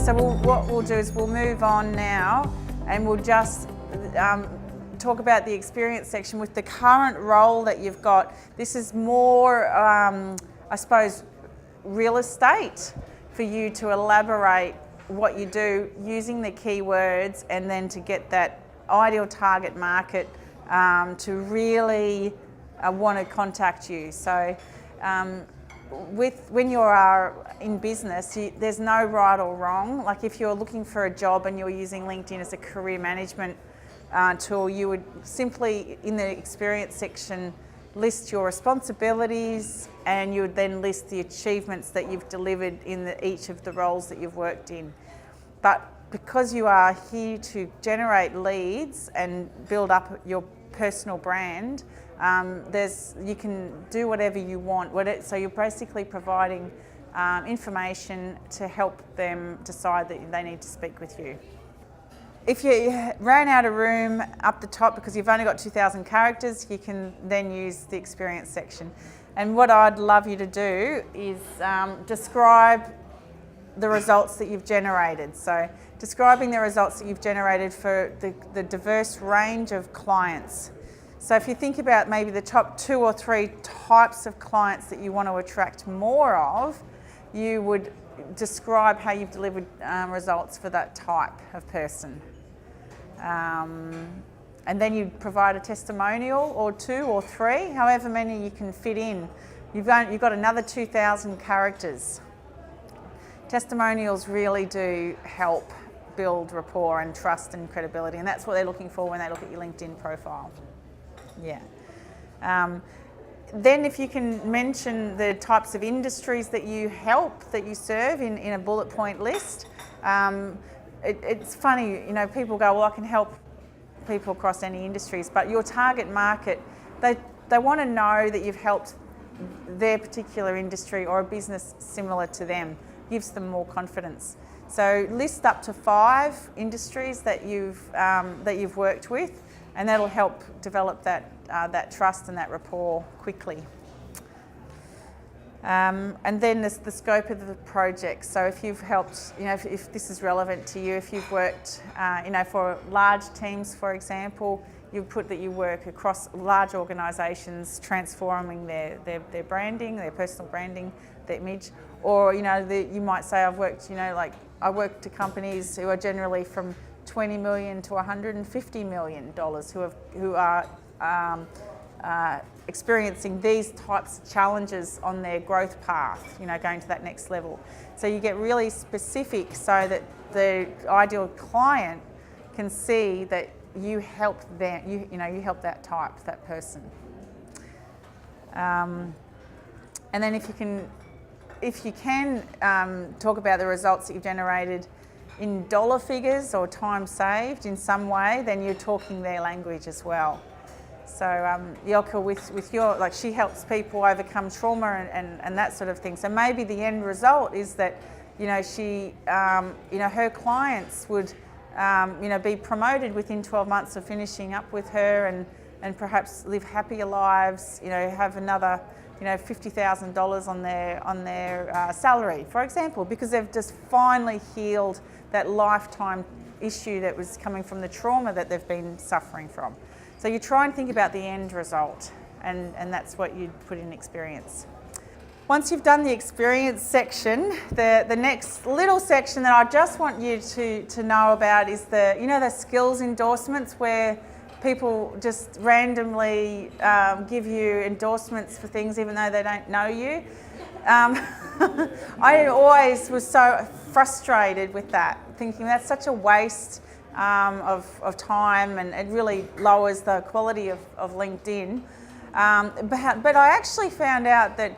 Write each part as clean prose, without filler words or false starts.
So what we'll do is we'll move on now and we'll just talk about the experience section with the current role that you've got. This is more, I suppose, real estate for you to elaborate what you do using the keywords and then to get that ideal target market to really want to contact you. So when you are in business, there's no right or wrong. Like if you're looking for a job and you're using LinkedIn as a career management tool, you would simply, in the experience section, list your responsibilities, and you would then list the achievements that you've delivered in each of the roles that you've worked in. But because you are here to generate leads and build up your personal brand, you can do whatever you want. So you're basically providing information to help them decide that they need to speak with you. If you ran out of room up the top because you've only got 2,000 characters, you can then use the experience section. And what I'd love you to do is describe the results that you've generated. So describing the results that you've generated for the diverse range of clients. So if you think about maybe the top 2 or 3 types of clients that you want to attract more of, you would describe how you've delivered results for that type of person. And then you provide a testimonial or 2 or 3, however many you can fit in. You've got another 2,000 characters. Testimonials really do help build rapport and trust and credibility, and that's what they're looking for when they look at your LinkedIn profile. Yeah. Then if you can mention the types of industries that you help, that you serve in a bullet point list. It's funny, people go, well, I can help people across any industries, but your target market, they want to know that you've helped their particular industry or a business similar to them. Gives them more confidence. So list up to 5 industries that you've worked with, and that'll help develop that trust and that rapport quickly. And then there's the scope of the project. So if you've helped, if this is relevant to you, if you've worked, for large teams, for example, you put that you work across large organisations, transforming their branding, their personal branding, their image. Or you might say I've worked, I work to companies who are generally from $20 million to $150 million who are experiencing these types of challenges on their growth path, going to that next level. So you get really specific so that the ideal client can see that you help them, you help that person. And then if you can talk about the results that you've generated in dollar figures or time saved in some way, then you're talking their language as well. So Yelka, with your, she helps people overcome trauma and that sort of thing. So maybe the end result is that, she, her clients would, be promoted within 12 months of finishing up with her and perhaps live happier lives, have another, $50,000 on their salary, for example, because they've just finally healed that lifetime issue that was coming from the trauma that they've been suffering from. So you try and think about the end result, and that's what you'd put in experience. Once you've done the experience section, the next little section that I just want you to know about is the skills endorsements, where people just randomly give you endorsements for things even though they don't know you. I always was so frustrated with that, thinking that's such a waste of time, and it really lowers the quality of LinkedIn. But I actually found out that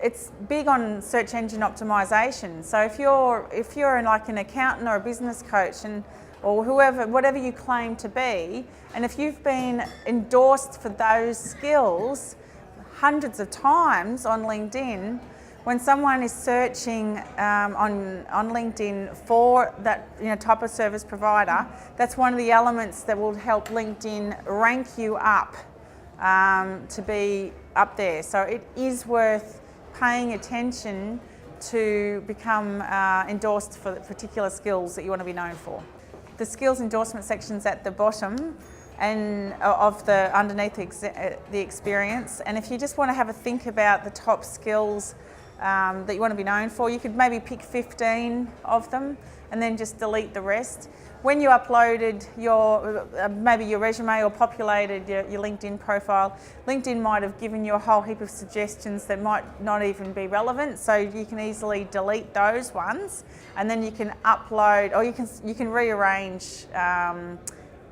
it's big on search engine optimization. So if you're like an accountant or a business coach or whatever you claim to be, and if you've been endorsed for those skills hundreds of times on LinkedIn, when someone is searching on LinkedIn for that type of service provider, that's one of the elements that will help LinkedIn rank you up to be up there. So it is worth paying attention to become endorsed for the particular skills that you want to be known for. The skills endorsement section's at the bottom and of the underneath the experience, and if you just want to have a think about the top skills that you want to be known for, you could maybe pick 15 of them and then just delete the rest. When you uploaded your maybe your resume or populated your LinkedIn profile, LinkedIn might have given you a whole heap of suggestions that might not even be relevant, so you can easily delete those ones, and then you can upload, or you can rearrange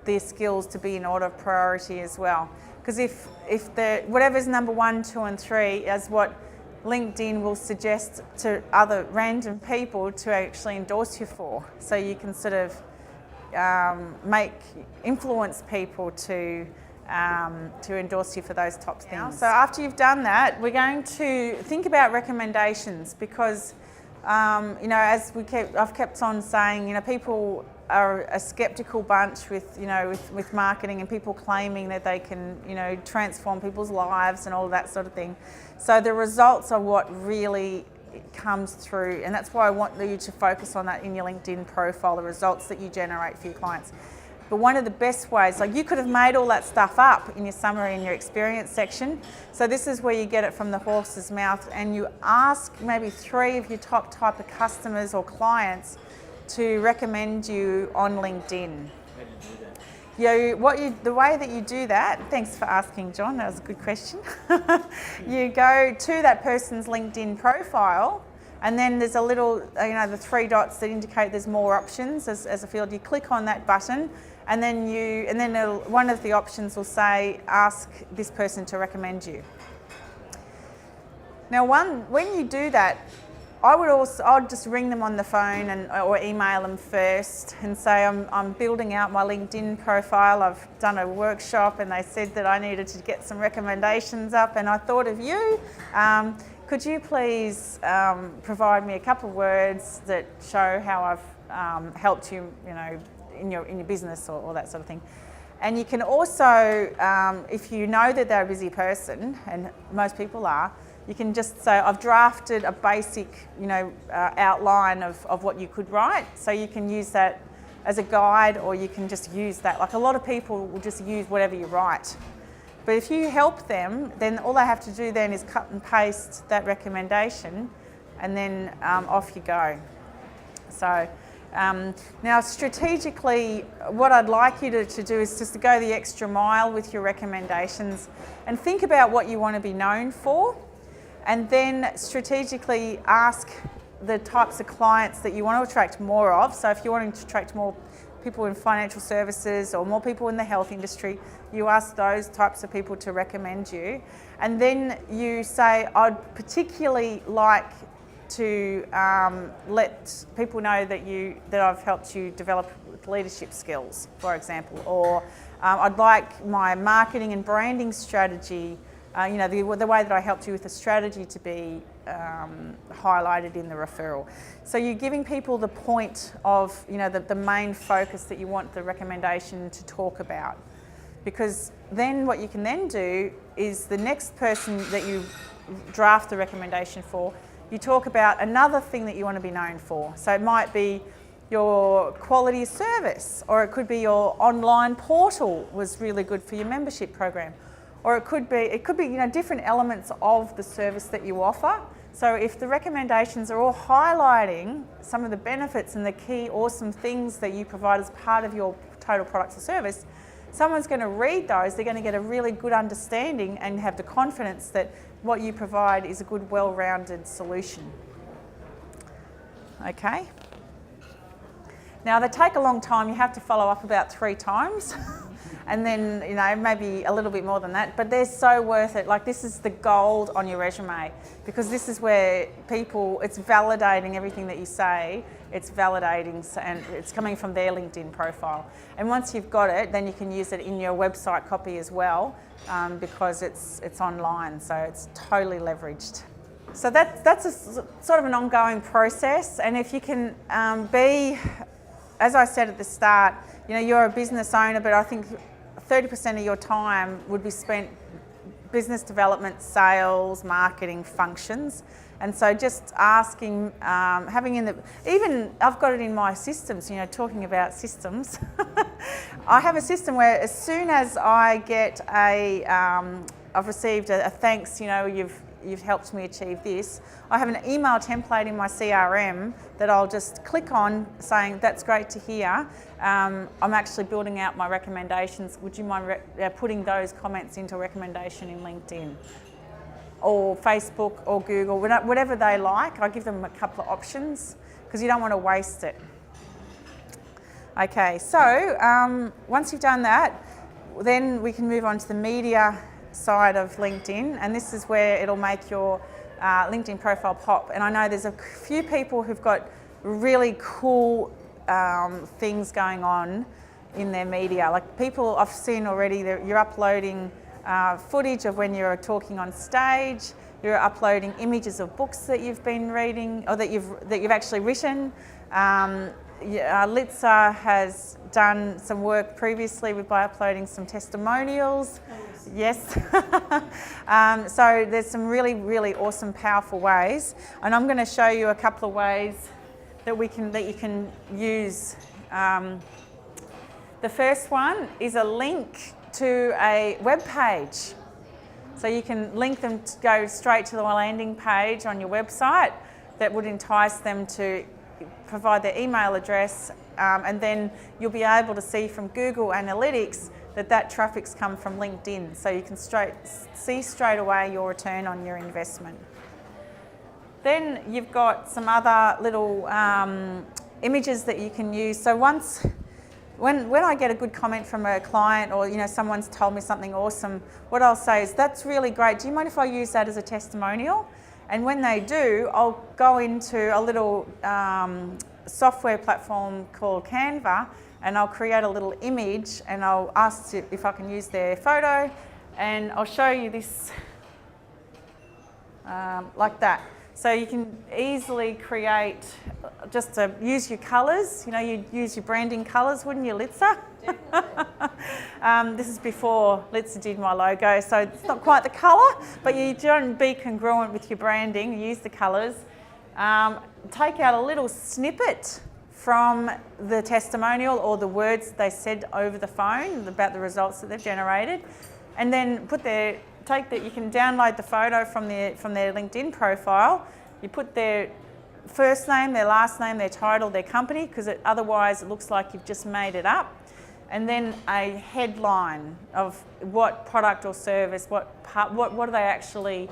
the skills to be in order of priority as well. Because if whatever's number 1, 2 and 3 is what LinkedIn will suggest to other random people to actually endorse you for, so you can sort of influence people to endorse you for those top things. So after you've done that, we're going to think about recommendations, because I've kept on saying, people are a skeptical bunch with marketing, and people claiming that they can transform people's lives and all of that sort of thing. So the results are what really comes through, and that's why I want you to focus on that in your LinkedIn profile, the results that you generate for your clients. But one of the best ways, like you could have made all that stuff up in your summary and your experience section. So this is where you get it from the horse's mouth, and you ask maybe 3 of your top type of customers or clients to recommend you on LinkedIn. The way that you do that, thanks for asking, John, that was a good question. You go to that person's LinkedIn profile, and then there's a little, the 3 dots that indicate there's more options as a field. You click on that button, and then one of the options will say, ask this person to recommend you. Now, when you do that, I'll just ring them on the phone or email them first and say, I'm building out my LinkedIn profile. I've done a workshop and they said that I needed to get some recommendations up, and I thought of you. Could you please provide me a couple of words that show how I've helped you, in your business or that sort of thing. And you can also, if you know that they're a busy person, and most people are, you can just say, I've drafted a basic, outline of what you could write. So you can use that as a guide, or you can just use that. Like a lot of people will just use whatever you write. But if you help them, then all they have to do then is cut and paste that recommendation, and then off you go. So now strategically, what I'd like you to do is just to go the extra mile with your recommendations and think about what you want to be known for. And then strategically ask the types of clients that you want to attract more of. So if you're wanting to attract more people in financial services or more people in the health industry, you ask those types of people to recommend you. And then you say, I'd particularly like to let people know that I've helped you develop leadership skills, for example. Or I'd like my marketing and branding strategy, the way that I helped you with the strategy to be highlighted in the referral. So you're giving people the point of, the main focus that you want the recommendation to talk about. Because then what you can then do is the next person that you draft the recommendation for, you talk about another thing that you want to be known for. So it might be your quality of service, or it could be your online portal was really good for your membership program. Or it could be different elements of the service that you offer. So if the recommendations are all highlighting some of the benefits and the key awesome things that you provide as part of your total products or service, someone's going to read those, they're going to get a really good understanding and have the confidence that what you provide is a good, well-rounded solution. Okay? Now they take a long time, you have to follow up about 3 times. And then, maybe a little bit more than that, but they're so worth it. Like, this is the gold on your resume, because this is where it's validating everything that you say. It's validating, and it's coming from their LinkedIn profile. And once you've got it, then you can use it in your website copy as well, because it's online, so it's totally leveraged. So that's a sort of an ongoing process, and if you can be, as I said at the start, you're a business owner, but I think 30% of your time would be spent business development, sales, marketing functions. And so just asking, having in the, even I've got it in my systems, you know, talking about systems. I have a system where as soon as I get I've received a thanks, you know, you've helped me achieve this, I have an email template in my CRM that I'll just click on saying, that's great to hear. I'm actually building out my recommendations. Would you mind putting those comments into a recommendation in LinkedIn? Or Facebook or Google, whatever they like. I give them a couple of options because you don't want to waste it. Okay, so once you've done that, then we can move on to the media side of LinkedIn, and this is where it'll make your LinkedIn profile pop. And I know there's a few people who've got really cool things going on in their media. Like people I've seen already, you're uploading footage of when you're talking on stage. You're uploading images of books that you've been reading or that you've actually written. Litsa has done some work previously by uploading some testimonials. Yes. So there's some really, really awesome, powerful ways, and I'm going to show you a couple of ways that you can use. The first one is a link to a web page. So you can link them to go straight to the landing page on your website that would entice them to provide their email address, and then you'll be able to see from Google Analytics that traffic's come from LinkedIn. So you can see straight away your return on your investment. Then you've got some other little images that you can use. So when I get a good comment from a client, or you know, someone's told me something awesome, what I'll say is, that's really great. Do you mind if I use that as a testimonial? And when they do, I'll go into a little software platform called Canva, and I'll create a little image, and I'll ask if I can use their photo, and I'll show you this like that. So you can easily create, just to use your colours. You know, you'd use your branding colours, wouldn't you, Litsa? This is before Litsa did my logo, so it's not quite the colour, but you don't be congruent with your branding. You use the colours. Take out a little snippet from the testimonial or the words they said over the phone about the results that they've generated, and then you can download the photo from their LinkedIn profile. You put their first name, their last name, their title, their company, because otherwise it looks like you've just made it up. And then a headline of what product or service, what are they actually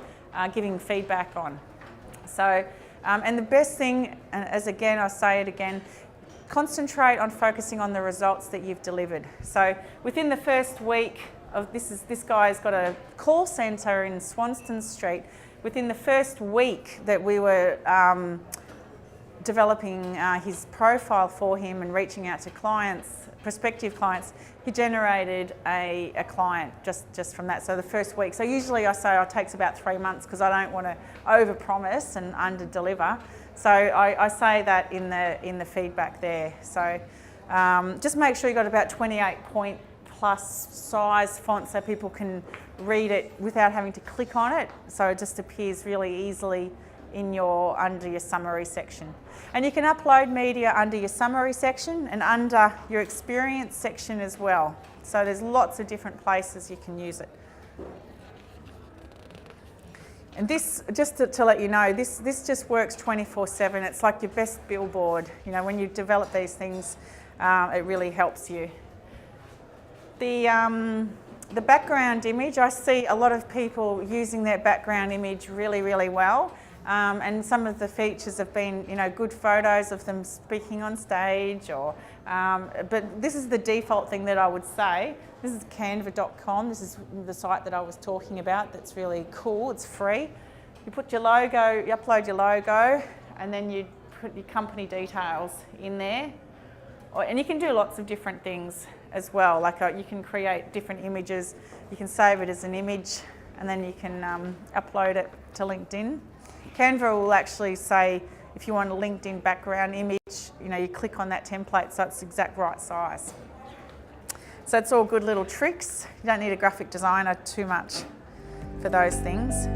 giving feedback on. So, and the best thing, and as again, I say it again, concentrate on focusing on the results that you've delivered. So within the first week of this guy's got a call centre in Swanston Street. Within the first week that we were developing his profile for him and reaching out to clients, prospective clients, he generated a client just from that. So the first week. So usually I say it takes about 3 months because I don't want to overpromise and under-deliver. So I say that in the feedback there. So just make sure you've got about 28-point plus size font so people can read it without having to click on it. So it just appears really easily under your summary section. And you can upload media under your summary section and under your experience section as well. So there's lots of different places you can use it. And this, just to let you know, this just works 24/7. It's like your best billboard. You know, when you develop these things, it really helps you. The background image, I see a lot of people using their background image really, really well. And some of the features have been, you know, good photos of them speaking on stage, but this is the default thing that I would say. This is canva.com. This is the site that I was talking about. That's really cool. It's free. You put your logo, you upload your logo, and then you put your company details in there. And you can do lots of different things as well. Like you can create different images. You can save it as an image, and then you can upload it to LinkedIn. Canva will actually say, if you want a LinkedIn background image, you know, you click on that template so it's the exact right size. So it's all good little tricks. You don't need a graphic designer too much. for those things.